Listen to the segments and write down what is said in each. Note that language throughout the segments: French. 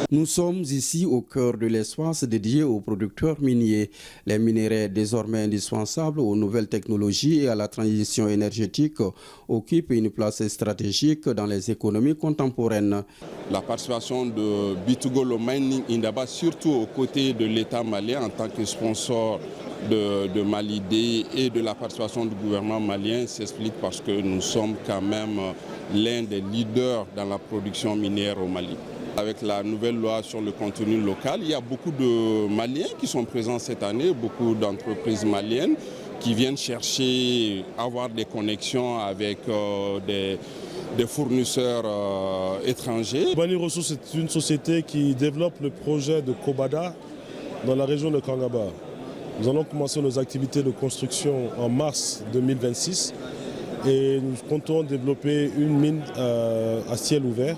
Nous sommes ici au cœur de l'espace dédié aux producteurs miniers. Les minerais désormais indispensables aux nouvelles technologies et à la transition énergétique occupent une place stratégique dans les économies contemporaines. La participation de B2Gold Mining Indaba, surtout aux côtés de l'État malien en tant que sponsor de Malidé et de la participation du gouvernement malien, s'explique parce que nous sommes quand même l'un des leaders dans la production minière au Mali. Avec la nouvelle loi sur le contenu local, il y a beaucoup de Maliens qui sont présents cette année, beaucoup d'entreprises maliennes qui viennent chercher à avoir des connexions avec des fournisseurs étrangers. Bani Ressources est une société qui développe le projet de Kobada dans la région de Kangaba. Nous allons commencer nos activités de construction en mars 2026 et nous comptons développer une mine à ciel ouvert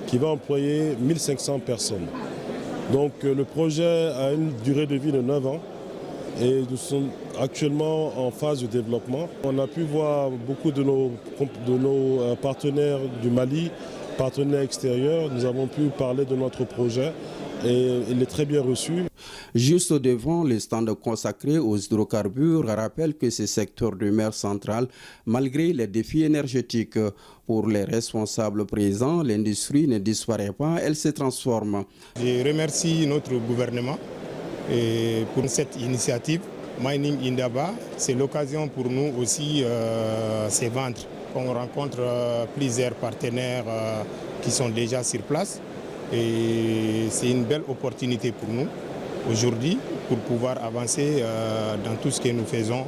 qui va employer 1500 personnes. Donc le projet a une durée de vie de 9 ans et nous sommes actuellement en phase de développement. On a pu voir beaucoup de nos partenaires du Mali, partenaires extérieurs. Nous avons pu parler de notre projet et il est très bien reçu. Juste devant le stand consacré aux hydrocarbures, rappelle que ce secteur de mer centrale, malgré les défis énergétiques, pour les responsables présents, l'industrie ne disparaît pas, elle se transforme. Je remercie notre gouvernement pour cette initiative. Mining Indaba, c'est l'occasion pour nous aussi de se vendre. On rencontre plusieurs partenaires qui sont déjà sur place et c'est une belle opportunité pour nous aujourd'hui pour pouvoir avancer dans tout ce que nous faisons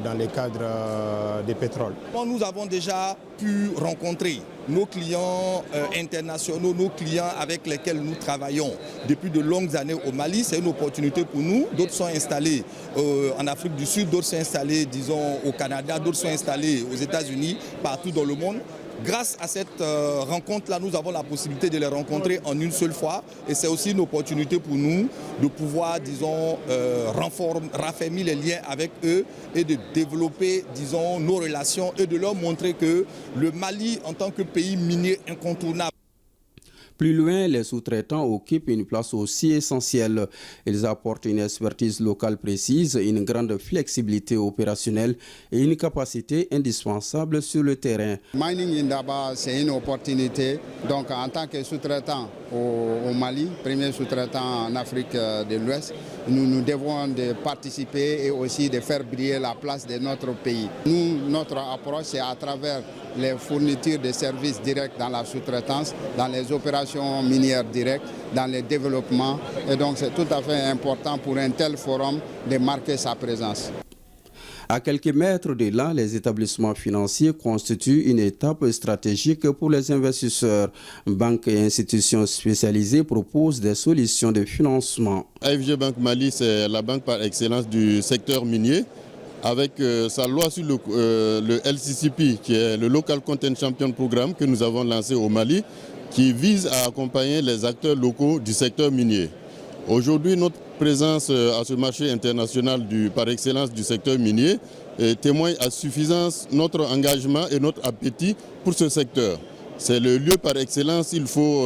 dans le cadre des pétroles. Nous avons déjà pu rencontrer nos clients internationaux, nos clients avec lesquels nous travaillons depuis de longues années au Mali. C'est une opportunité pour nous. D'autres sont installés en Afrique du Sud, d'autres sont installés, disons, au Canada, d'autres sont installés aux États-Unis, partout dans le monde. Grâce à cette rencontre-là, nous avons la possibilité de les rencontrer en une seule fois. Et c'est aussi une opportunité pour nous de pouvoir, disons, raffermir les liens avec eux et de développer, disons, nos relations et de leur montrer que le Mali, en tant que pays minier incontournable, plus loin, les sous-traitants occupent une place aussi essentielle. Ils apportent une expertise locale précise, une grande flexibilité opérationnelle et une capacité indispensable sur le terrain. Mining Indaba, c'est une opportunité. Donc, en tant que sous-traitant au Mali, premier sous-traitant en Afrique de l'Ouest, nous devons de participer et aussi de faire briller la place de notre pays. Notre approche, c'est à travers les fournitures de services directs dans la sous-traitance, dans les opérations minières directes, dans le développement. Et donc c'est tout à fait important pour un tel forum de marquer sa présence. À quelques mètres de là, les établissements financiers constituent une étape stratégique pour les investisseurs. Banques et institutions spécialisées proposent des solutions de financement. AFG Banque Mali, c'est la banque par excellence du secteur minier. Avec sa loi sur le LCCP, qui est le Local Content Champion Programme que nous avons lancé au Mali, qui vise à accompagner les acteurs locaux du secteur minier. Aujourd'hui, notre présence à ce marché international par excellence du secteur minier témoigne à suffisance notre engagement et notre appétit pour ce secteur. C'est le lieu par excellence, il faut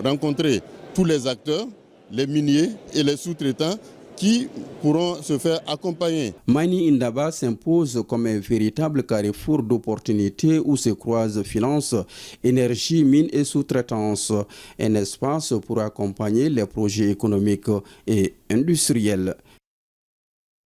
rencontrer tous les acteurs, les miniers et les sous-traitants qui pourront se faire accompagner. Mining Indaba s'impose comme un véritable carrefour d'opportunités où se croisent finances, énergie, mines et sous-traitance. Un espace pour accompagner les projets économiques et industriels.